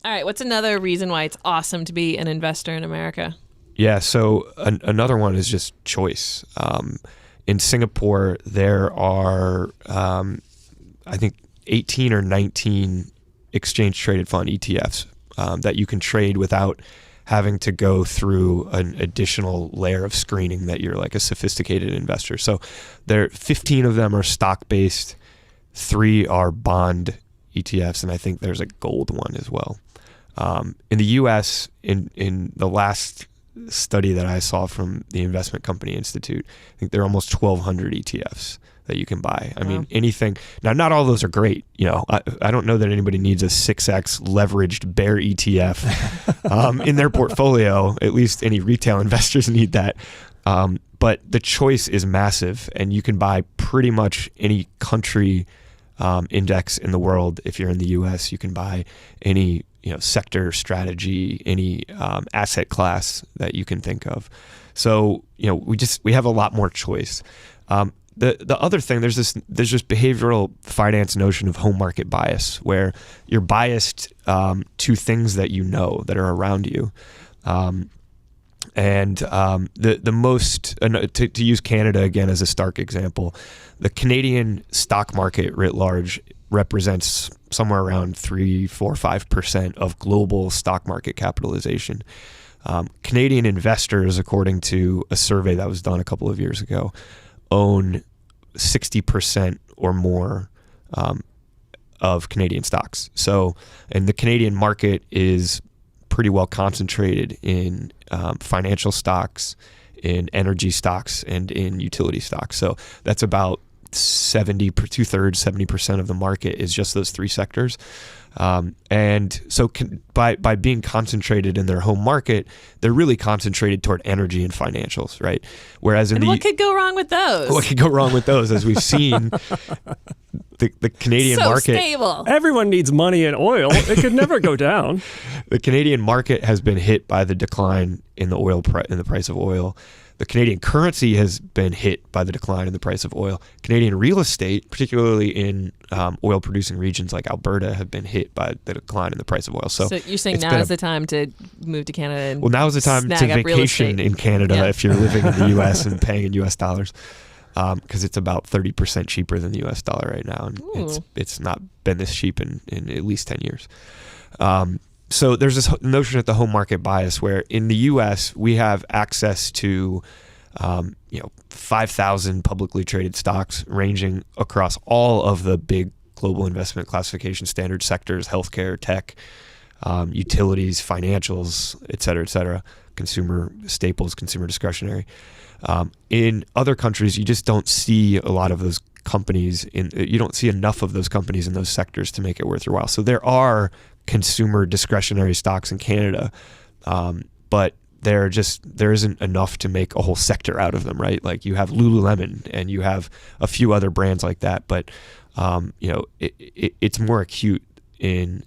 All right. What's another reason why it's awesome to be an investor in America? Yeah, so another one is just choice. In Singapore, there are, I think, 18 or 19 exchange-traded fund ETFs that you can trade without having to go through an additional layer of screening that you're like a sophisticated investor. So 15 of them are stock-based, 3 are bond ETFs, and I think there's a gold one as well. In the U.S., in the last study that I saw from the Investment Company Institute, I think there are almost 1,200 ETFs that you can buy. I mean, anything. Now, not all of those are great. You know, I don't know that anybody needs a 6x leveraged bear ETF in their portfolio. At least any retail investors need that. But the choice is massive, and you can buy pretty much any country index in the world. If you're in the U.S., you can buy any sector, strategy, any asset class that you can think of. So we have a lot more choice. The other thing, there's this behavioral finance notion of home market bias, where you're biased to things that you know that are around you. The most, to use Canada again as a stark example, the Canadian stock market writ large represents somewhere around 3, 4, 5% of global stock market capitalization. Canadian investors, according to a survey that was done a couple of years ago, own 60% or more of Canadian stocks. So, and the Canadian market is pretty well concentrated in financial stocks, in energy stocks, and in utility stocks. So that's about 70% of the market is just those 3 sectors. And so by being concentrated in their home market, they're really concentrated toward energy and financials, right? Whereas what could go wrong with those? What could go wrong with those? As we've seen, the Canadian market, stable. Everyone needs money and oil. It could never go down. The Canadian market has been hit by the decline in the price of oil. The Canadian currency has been hit by the decline in the price of oil. Canadian real estate, particularly in oil-producing regions like Alberta, have been hit by the decline in the price of oil. So you're saying now is the time to move to Canada? And now is the time to vacation in Canada if you're living in the U.S. and paying in U.S. dollars, because it's about 30% cheaper than the U.S. dollar right now, and it's not been this cheap in at least 10 years. So there's this notion of the home market bias, where in the U.S. we have access to 5,000 publicly traded stocks ranging across all of the big global investment classification standard sectors: healthcare, tech, utilities, financials, et cetera, consumer staples, consumer discretionary. In other countries, you just don't see a lot of those companies. You don't see enough of those companies in those sectors to make it worth your while. So there are consumer discretionary stocks in Canada, but there isn't enough to make a whole sector out of them, right? Like you have Lululemon and you have a few other brands like that, but it's more acute in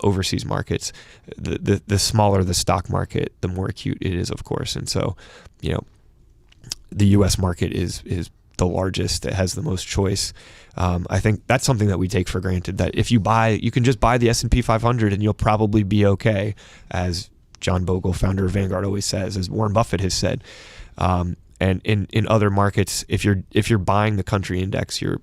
overseas markets. The smaller the stock market, the more acute it is, of course. And so, the U.S. market is the largest. It has the most choice. I think that's something that we take for granted, that if you can just buy the S&P 500 and you'll probably be okay, as John Bogle, founder of Vanguard, always says, as Warren Buffett has said. And in other markets, if you're buying the country index, you're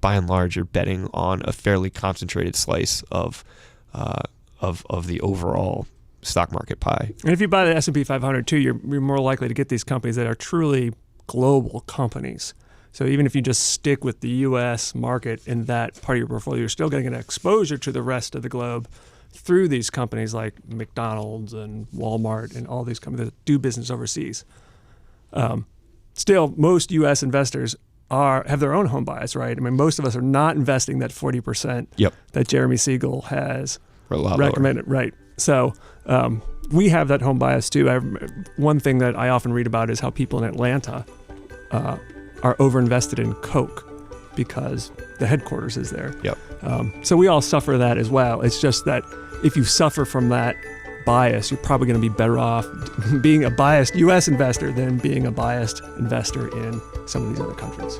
by and large you're betting on a fairly concentrated slice of the overall stock market pie. And if you buy the S&P 500 too, you're more likely to get these companies that are truly global companies. So even if you just stick with the U.S. market in that part of your portfolio, you're still getting an exposure to the rest of the globe through these companies like McDonald's and Walmart and all these companies that do business overseas. Still, most U.S. investors have their own home bias, right? I mean, most of us are not investing that 40% that Jeremy Siegel has recommended, right? So we have that home bias too. One thing that I often read about is how people in Atlanta are overinvested in Coke because the headquarters is there. So we all suffer that as well. It's just that if you suffer from that bias, you're probably going to be better off being a biased U.S. investor than being a biased investor in some of these other countries.